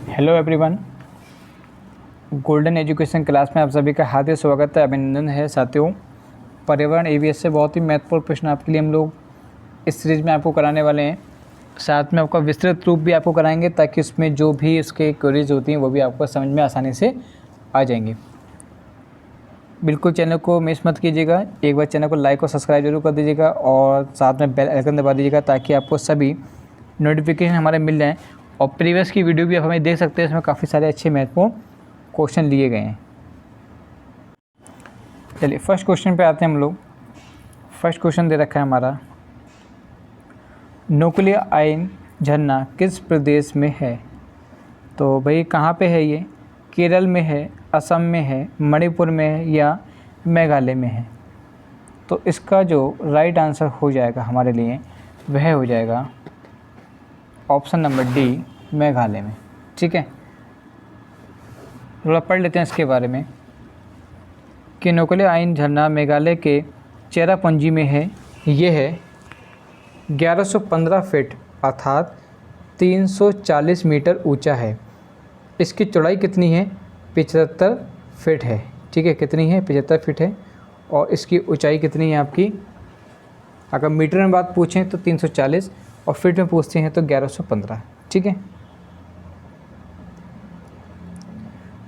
Hello everyone, golden education class में आप सभी का हार्दिक स्वागत है, अभिनंदन है साथियों। पर्यावरण ईवीएस से बहुत ही महत्वपूर्ण प्रश्न आपके लिए हम लोग इस सीरीज़ में आपको कराने वाले हैं। साथ में आपका विस्तृत रूप भी आपको कराएंगे ताकि उसमें जो भी उसके क्वेरीज होती हैं वो भी आपको समझ में आसानी से आ जाएंगी। बिल्कुल चैनल को मिस मत कीजिएगा, एक बार चैनल को लाइक और सब्सक्राइब जरूर कर दीजिएगा और साथ में बेल आइकन दबा दीजिएगा ताकि आपको सभी नोटिफिकेशन हमारे मिल जाएँ। और प्रीवियस की वीडियो भी आप हमें देख सकते हैं, इसमें काफ़ी सारे अच्छे महत्वपूर्ण क्वेश्चन लिए गए हैं। चलिए फर्स्ट क्वेश्चन पे आते हैं हम लोग। फर्स्ट क्वेश्चन दे रखा है हमारा, नुक्लिय आयन झरना किस प्रदेश में है? तो भाई कहाँ पे है ये? केरल में है, असम में है, मणिपुर में है या मेघालय में है? तो इसका जो राइट आंसर हो जाएगा हमारे लिए वह हो जाएगा ऑप्शन नंबर डी, मेघालय में। ठीक है, थोड़ा पढ़ लेते हैं इसके बारे में कि नुक्लिय आयन झरना मेघालय के चेरापूंजी में है। ये है 1115 फीट अर्थात 340 मीटर ऊंचा है। इसकी चौड़ाई कितनी है? 75 फीट है। ठीक है, कितनी है? 75 फीट है। और इसकी ऊंचाई कितनी है आपकी? अगर मीटर में बात पूछें तो 340 और फीट में पूछते हैं तो 1115। ठीक है,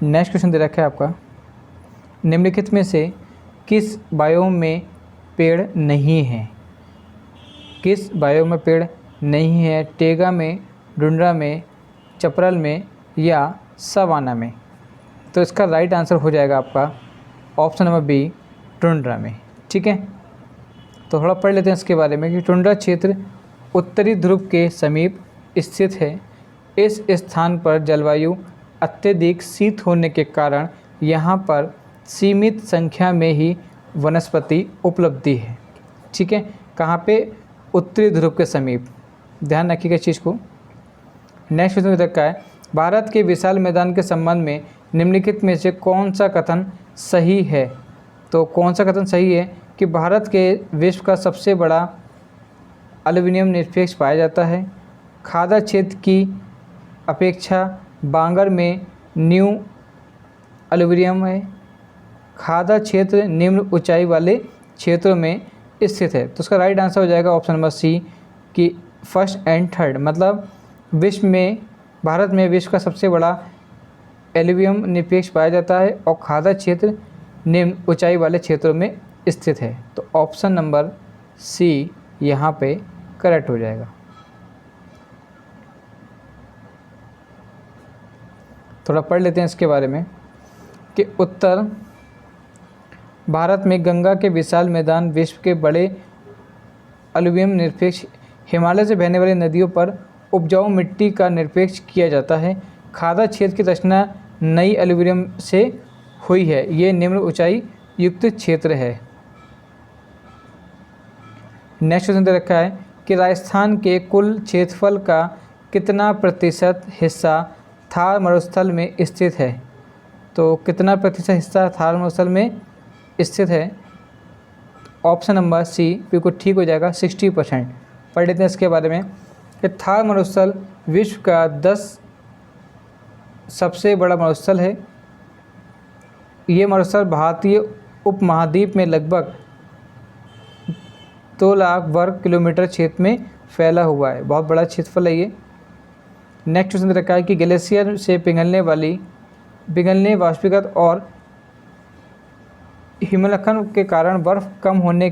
नेक्स्ट क्वेश्चन दे रखा है आपका, निम्नलिखित में से किस बायोम में पेड़ नहीं है? किस बायोम में पेड़ नहीं है? टेगा में, टुंड्रा में, चपरल में या सवाना में? तो इसका राइट आंसर हो जाएगा आपका ऑप्शन नंबर बी, टुंड्रा में। ठीक है, तो थोड़ा पढ़ लेते हैं इसके बारे में कि टुंड्रा क्षेत्र उत्तरी ध्रुव के समीप स्थित है। इस स्थान पर जलवायु अत्यधिक शीत होने के कारण यहाँ पर सीमित संख्या में ही वनस्पति उपलब्धि है। ठीक है, कहाँ पे? उत्तरी ध्रुव के समीप, ध्यान रखिएगा इस चीज़ को। नेक्स्ट क्वेश्चन रखा है, भारत के विशाल मैदान के संबंध में निम्नलिखित में से कौन सा कथन सही है? तो कौन सा कथन सही है कि भारत के विश्व का सबसे बड़ा एल्यूमिनियम निरपेक्ष पाया जाता है। खादा क्षेत्र की अपेक्षा बांगर में न्यू एल्यूमिनियम है। खादा क्षेत्र निम्न ऊंचाई वाले क्षेत्रों में स्थित है। तो उसका राइट आंसर हो जाएगा ऑप्शन नंबर सी कि फर्स्ट एंड थर्ड, मतलब विश्व में, भारत में विश्व का सबसे बड़ा एल्यूमिनियम निरपेक्ष पाया जाता है और खादा क्षेत्र निम्न ऊंचाई वाले क्षेत्रों में स्थित है। तो ऑप्शन नंबर सी यहाँ पे करेक्ट हो जाएगा। थोड़ा पढ़ लेते हैं इसके बारे में कि उत्तर भारत में गंगा के विशाल मैदान विश्व के बड़े एल्यूमिनियम निरपेक्ष हिमालय से बहने वाली नदियों पर उपजाऊ मिट्टी का निरपेक्ष किया जाता है। खादा क्षेत्र की रचना नई एल्यूमिनियम से हुई है। ये निम्न ऊंचाई युक्त क्षेत्र है। नेक्स्ट क्वेश्चन दे रखा है कि राजस्थान के कुल क्षेत्रफल का कितना प्रतिशत हिस्सा थार मरुस्थल में स्थित है? तो कितना प्रतिशत हिस्सा थार मरुस्थल में स्थित है? ऑप्शन नंबर सी बिल्कुल ठीक हो जाएगा, 60%। पढ़ लेते हैं इसके बारे में कि थार मरुस्थल विश्व का 10 सबसे बड़ा मरुस्थल है। ये मरुस्थल भारतीय उपमहाद्वीप में लगभग 2 लाख वर्ग किलोमीटर क्षेत्र में फैला हुआ है। बहुत बड़ा क्षेत्रफल है ये। नेक्स्ट क्वेश्चन रखा है कि ग्लेशियर से पिघलने वाष्पीकृत और हिमस्खलन के कारण बर्फ कम होने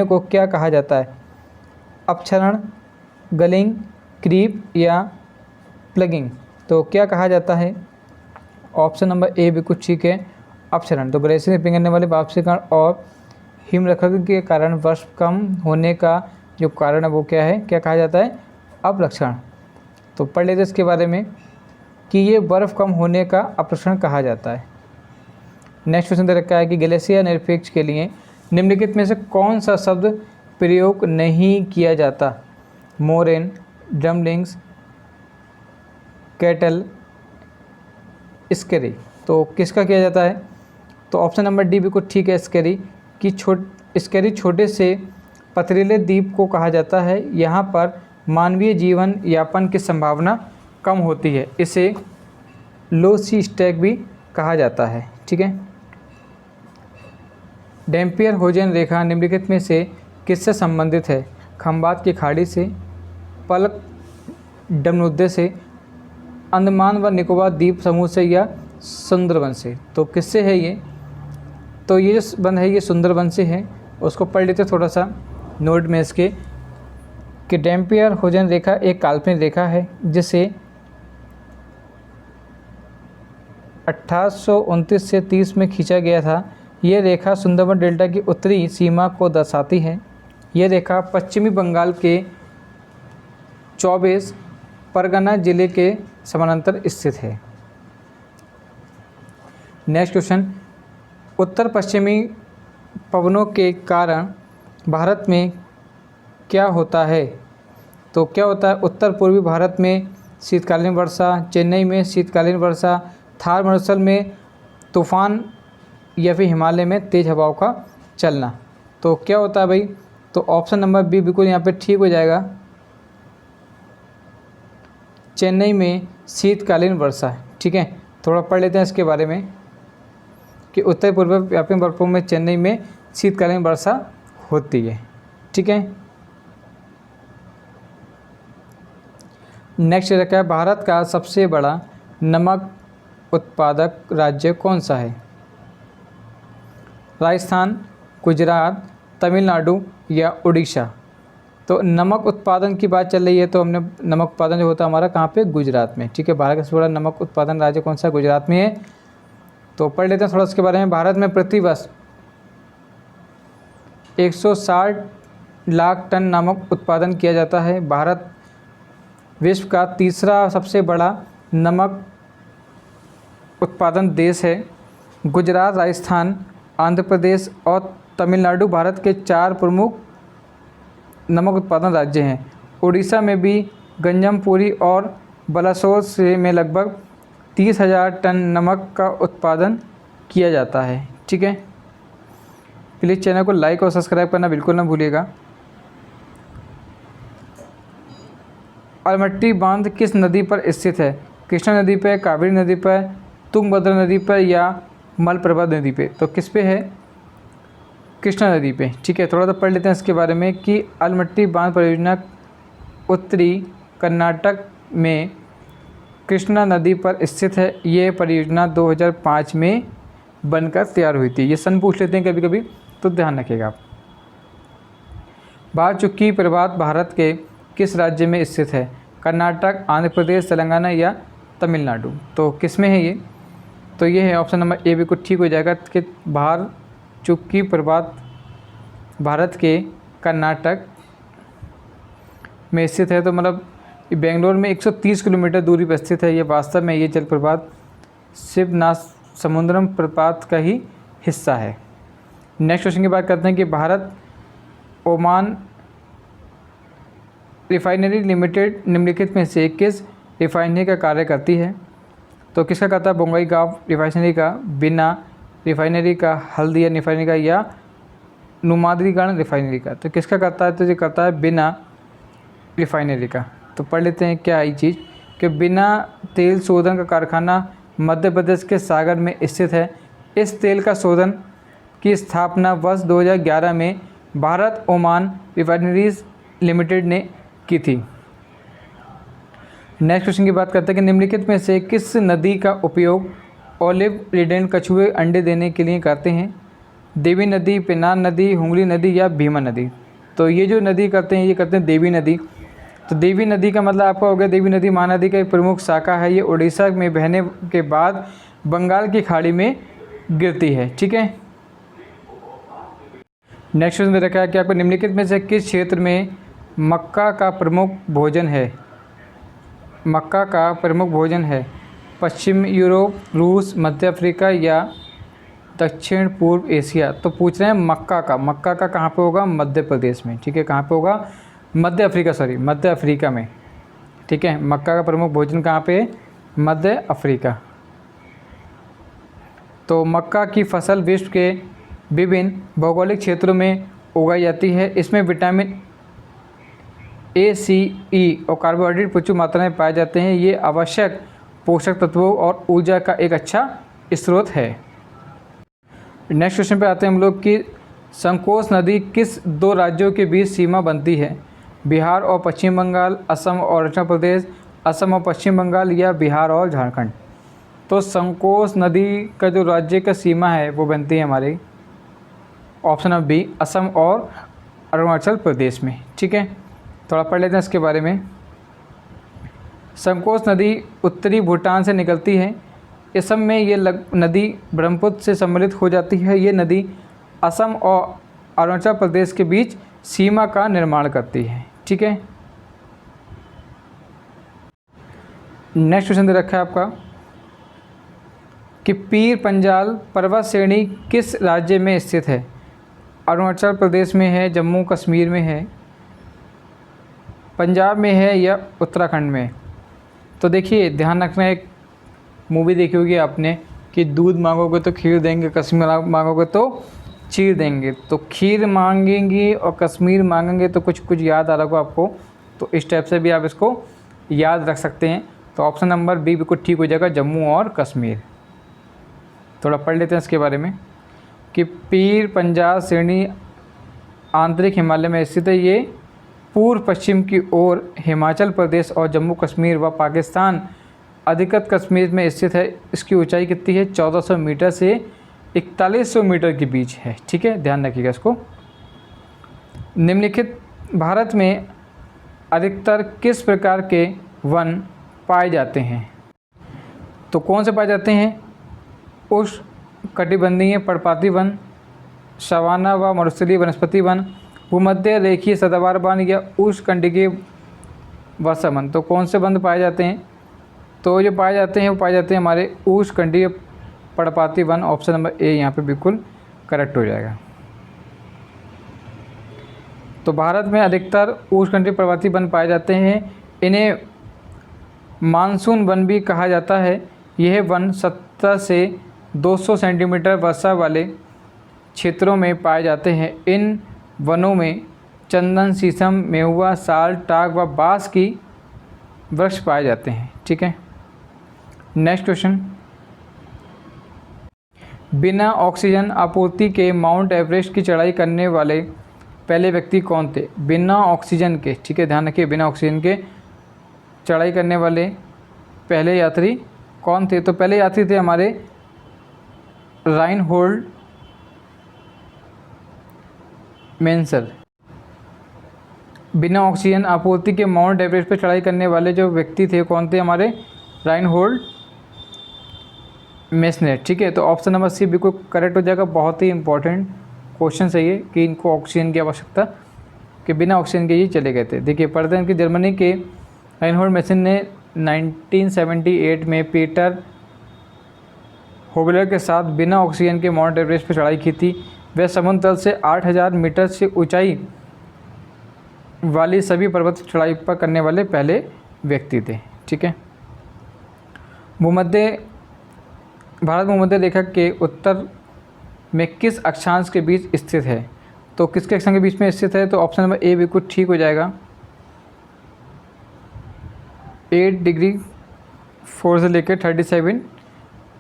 को क्या कहा जाता है? अपक्षरण, गलिंग, क्रीप या प्लगिंग? तो क्या कहा जाता है? ऑप्शन नंबर ए बिल्कुल ठीक है, अपक्षरण। तो ग्लेशियर से पिघलने वाले वाष्पीकरण और हिमस्खलन के कारण बर्फ कम होने का जो कारण है वो क्या है? क्या कहा जाता है? अपक्षरण। तो पढ़ लेते इसके बारे में कि ये बर्फ़ कम होने का अपक्षरण कहा जाता है। नेक्स्ट क्वेश्चन दे रखा है कि ग्लेशियर निरपेक्ष के लिए निम्नलिखित में से कौन सा शब्द प्रयोग नहीं किया जाता? Moraine, drumlins, kettle, skerry? तो किसका किया जाता है? तो ऑप्शन नंबर डी बिल्कुल ठीक है, स्केरी की। स्केरी छोटे से पथरीले द्वीप को कहा जाता है। यहाँ पर मानवीय जीवन यापन की संभावना कम होती है, इसे लो सी स्टैक भी कहा जाता है। ठीक है। डैम्पियर होजन रेखा निम्नलिखित में से किससे संबंधित है? खंबात की खाड़ी से, पलक डमनुद्दे से, अंडमान व निकोबार द्वीप समूह से या सुंदरबन से? तो किससे है ये? तो ये जो बंद है ये सुंदरबन से है। उसको पढ़ लेते थोड़ा सा नोट में इसके कि डैम्पियर होजन रेखा एक काल्पनिक रेखा है जिसे 1829 से 30 में खींचा गया था। ये रेखा सुंदरबन डेल्टा की उत्तरी सीमा को दर्शाती है। ये रेखा पश्चिमी बंगाल के 24 परगना जिले के समानांतर स्थित है। नेक्स्ट क्वेश्चन, उत्तर पश्चिमी पवनों के कारण भारत में क्या होता है? तो क्या होता है? उत्तर पूर्वी भारत में शीतकालीन वर्षा, चेन्नई में शीतकालीन वर्षा, थार मरुस्थल में तूफान या फिर हिमालय में तेज़ हवाओं का चलना। तो क्या होता है भाई? तो ऑप्शन नंबर बी बिल्कुल यहाँ पे ठीक हो जाएगा। चेन्नई में शीतकालीन वर्षा। ठीक है, थोड़ा पढ़ लेते हैं इसके बारे में कि उत्तर पूर्व व्यापी बर्फों में चेन्नई में शीतकालीन वर्षा होती है। ठीक है। नेक्स्ट रखा है, भारत का सबसे बड़ा नमक उत्पादक राज्य कौन सा है? राजस्थान, गुजरात, तमिलनाडु या उड़ीसा? तो नमक उत्पादन की बात चल रही है, तो हमने नमक उत्पादन जो होता है हमारा कहाँ पे? गुजरात में। ठीक है, भारत का सबसे बड़ा नमक उत्पादन राज्य कौन सा? गुजरात में है। तो पढ़ लेते हैं थोड़ा इसके बारे में। भारत में प्रतिवर्ष 160 लाख टन नमक उत्पादन किया जाता है। भारत विश्व का तीसरा सबसे बड़ा नमक उत्पादन देश है। गुजरात, राजस्थान, आंध्र प्रदेश और तमिलनाडु भारत के 4 प्रमुख नमक उत्पादन राज्य हैं। उड़ीसा में भी गंजमपुरी और बलासोर से में लगभग 30,000 टन नमक का उत्पादन किया जाता है। ठीक है, प्लीज़ चैनल को लाइक और सब्सक्राइब करना बिल्कुल ना भूलिएगा। अलमट्टी बांध किस नदी पर स्थित है? कृष्णा नदी पर, कावेरी नदी पर, तुंगभद्रा नदी पर या मलप्रभा नदी पे? तो किस पे है? कृष्णा नदी पे। ठीक है, थोड़ा सा पढ़ लेते हैं इसके बारे में कि अलमट्टी बांध परियोजना उत्तरी कर्नाटक में कृष्णा नदी पर स्थित है। ये परियोजना 2005 में बनकर तैयार हुई थी। ये सन पूछ लेते हैं कभी कभी, तो ध्यान रखिएगा आप। बाचुकी प्रपात भारत के किस राज्य में स्थित है? कर्नाटक, आंध्र प्रदेश, तेलंगाना या तमिलनाडु? तो किस में है ये? तो ये है ऑप्शन नंबर ए बिल्कुल ठीक हो जाएगा कि बाचुकी प्रपात भारत के कर्नाटक में स्थित है। तो मतलब बेंगलोर में 130 किलोमीटर दूरी पर स्थित है। ये वास्तव में ये जलप्रपात शिवनाथ समुद्रम प्रपात का ही हिस्सा है। नेक्स्ट क्वेश्चन की बात करते हैं कि भारत ओमान रिफाइनरी लिमिटेड निम्नलिखित में से किस रिफाइनरी का कार्य करती है? तो किसका करता है? बोंगईगांव रिफाइनरी का, बिना रिफाइनरी का, हल्दिया रिफाइनरी का या नुमादीगढ़ रिफाइनरी का? तो किसका करता है? तो ये करता है बिना रिफाइनरी का। तो पढ़ लेते हैं क्या ये चीज़ कि बिना तेल शोधन का कारखाना मध्य प्रदेश के सागर में स्थित है। इस तेल का शोधन की स्थापना वर्ष 2011 में भारत ओमान रिफाइनरीज लिमिटेड ने की थी। नेक्स्ट क्वेश्चन की बात करते हैं कि निम्नलिखित में से किस नदी का उपयोग ओलिव रिडेंट कछुए अंडे देने के लिए करते हैं? देवी नदी, पेनार नदी, हुगली नदी या भीमा नदी? तो ये जो नदी करते हैं ये करते हैं देवी नदी। तो देवी नदी का मतलब आपका हो गया, देवी नदी महानदी का एक प्रमुख शाखा है। ये उड़ीसा में बहने के बाद बंगाल की खाड़ी में गिरती है। ठीक है, नेक्स्ट क्वेश्चन दे रखा है कि आपको निम्नलिखित में से किस क्षेत्र में मक्का का प्रमुख भोजन है? मक्का का प्रमुख भोजन है पश्चिम यूरोप, रूस, मध्य अफ्रीका या दक्षिण पूर्व एशिया? तो पूछ रहे हैं मक्का का कहाँ पे होगा? मध्य प्रदेश में। ठीक है, कहाँ पे होगा? मध्य अफ्रीका में। ठीक है, मक्का का प्रमुख भोजन कहाँ पे? मध्य अफ्रीका। तो मक्का की फसल विश्व के विभिन्न भौगोलिक क्षेत्रों में उगाई जाती है। इसमें विटामिन ए, सी, ई और कार्बोहाइड्रेट प्रचुर मात्रा में पाए जाते हैं। ये आवश्यक पोषक तत्वों और ऊर्जा का एक अच्छा स्रोत है। नेक्स्ट क्वेश्चन पे आते हैं हम लोग कि संकोच नदी किस दो राज्यों के बीच सीमा बनती है? बिहार और पश्चिम बंगाल, असम और अरुणाचल प्रदेश, असम और पश्चिम बंगाल या बिहार और झारखंड। तो संकोच नदी का जो राज्य का सीमा है वो बनती है हमारी ऑप्शन नंबर बी, असम और अरुणाचल प्रदेश में। ठीक है, थोड़ा पढ़ लेते हैं इसके बारे में। संकोच नदी उत्तरी भूटान से निकलती है। असम में ये नदी ब्रह्मपुत्र से सम्मिलित हो जाती है। ये नदी असम और अरुणाचल प्रदेश के बीच सीमा का निर्माण करती है। ठीक है, नेक्स्ट क्वेश्चन दे रखा है आपका कि पीर पंजाल पर्वत श्रेणी किस राज्य में स्थित है? अरुणाचल प्रदेश में है, जम्मू कश्मीर में है, पंजाब में है या उत्तराखंड में? तो देखिए ध्यान रखना, एक मूवी देखी होगी आपने कि दूध मांगोगे तो खीर देंगे, कश्मीर मांगोगे तो चीर देंगे। तो खीर मांगेंगे और कश्मीर मांगेंगे तो कुछ कुछ याद आ रहा होगा आपको, तो इस टाइप से भी आप इसको याद रख सकते हैं। तो ऑप्शन नंबर बी बिल्कुल ठीक हो जाएगा, जम्मू और कश्मीर। थोड़ा पढ़ लेते हैं इसके बारे में कि पीर पंजाल श्रेणी आंतरिक हिमालय में स्थित है। ये पूर्व पश्चिम की ओर हिमाचल प्रदेश और जम्मू कश्मीर व पाकिस्तान अधिकृत कश्मीर में स्थित है। इसकी ऊंचाई कितनी है? 1400 मीटर से 4100 मीटर के बीच है। ठीक है, ध्यान रखिएगा इसको। निम्नलिखित भारत में अधिकतर किस प्रकार के वन पाए जाते हैं? तो कौन से पाए जाते हैं? उष्णकटिबंधीय पर्णपाती वन, सवाना व मरुस्थलीय वनस्पति वन, भूमध्य रेखीय सदाबहार वन या उष्णकटिबंधीय वर्षा वन। तो कौन से वन पाए जाते हैं? तो जो पाए जाते हैं वो पाए जाते हैं हमारे उष्णकटिबंधीय पर्णपाती वन। ऑप्शन नंबर ए यहाँ पे बिल्कुल करेक्ट हो जाएगा। तो भारत में अधिकतर उष्णकटिबंधीय पर्णपाती वन पाए जाते हैं। इन्हें मानसून वन भी कहा जाता है। यह वन 70 से 200 सेंटीमीटर वर्षा वाले क्षेत्रों में पाए जाते हैं। इन वनों में चंदन, शीशम, महुआ, साल, टाग व बांस की वृक्ष पाए जाते हैं। ठीक है, नेक्स्ट क्वेश्चन। बिना ऑक्सीजन आपूर्ति के माउंट एवरेस्ट की चढ़ाई करने वाले पहले व्यक्ति कौन थे? बिना ऑक्सीजन के, ठीक है ध्यान रखिए, बिना ऑक्सीजन के चढ़ाई करने वाले पहले यात्री कौन थे? तो पहले यात्री थे हमारे राइनहोल्ड मेंसल। बिना ऑक्सीजन आपूर्ति के माउंट एवरेस्ट पर चढ़ाई करने वाले जो व्यक्ति थे कौन थे? हमारे राइनहोल्ड मेंसल। ठीक है, तो ऑप्शन नंबर सी बिल्कुल करेक्ट हो जाएगा। बहुत ही इंपॉर्टेंट क्वेश्चन है ये कि इनको ऑक्सीजन की आवश्यकता, कि बिना ऑक्सीजन के ये चले गए थे। देखिए पढ़ते हैं कि जर्मनी के राइनहोल्ड मेंसल ने 1978 में पीटर होबलर के साथ बिना ऑक्सीजन के माउंट एवरेस्ट पर चढ़ाई की थी। वह समुद्र तल से 8000 मीटर से ऊंचाई वाली सभी पर्वत चढ़ाई पर करने वाले पहले व्यक्ति थे। ठीक है, भारत भूमध्य रेखा के उत्तर में किस अक्षांश के बीच स्थित है? तो किसके अक्षांश के बीच में स्थित है? तो ऑप्शन नंबर ए बिल्कुल ठीक हो जाएगा, 8 डिग्री 4 से लेकर 37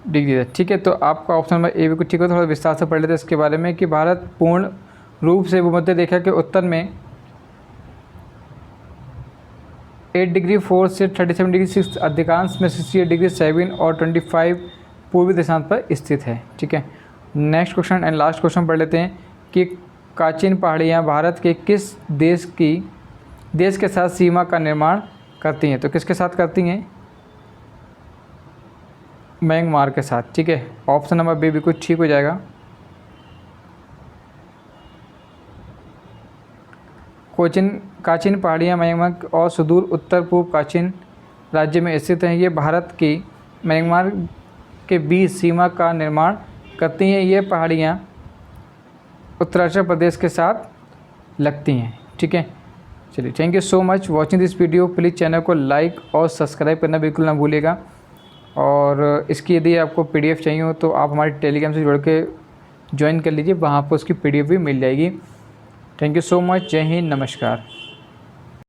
डिग्री है। ठीक है, तो आपका ऑप्शन नंबर ए बिल्कुल ठीक है। थोड़ा विस्तार से पढ़ लेते हैं इसके बारे में कि भारत पूर्ण रूप से भूमध्य रेखा के उत्तर में 8 डिग्री 4 से 37 डिग्री 6 अधिकांश में 68 डिग्री 7 और 25 पूर्वी दिशांत पर स्थित है। ठीक है, next question and last question पढ़ लेते हैं कि काचिन पहाड़ियाँ भारत के किस देश के साथ सीमा का निर्माण करती हैं? तो किसके साथ करती हैं? म्यांमार के साथ। ठीक है, ऑप्शन नंबर बी बिल्कुल ठीक हो जाएगा। काचिन पहाड़ियाँ म्यांमार और सुदूर उत्तर पूर्व काचिन राज्य में स्थित हैं। ये भारत की म्यांमार के बीच सीमा का निर्माण करती हैं। ये पहाड़ियाँ उत्तराखंड प्रदेश के साथ लगती हैं। ठीक है, चलिए thank you so much watching this video. Please channel को लाइक और सब्सक्राइब करना बिल्कुल ना भूलिएगा। और इसकी यदि आपको पीडीएफ चाहिए हो तो आप हमारे टेलीग्राम से जुड़ के ज्वाइन कर लीजिए, वहाँ पर उसकी पीडीएफ भी मिल जाएगी। थैंक यू सो मच, जय हिंद, नमस्कार।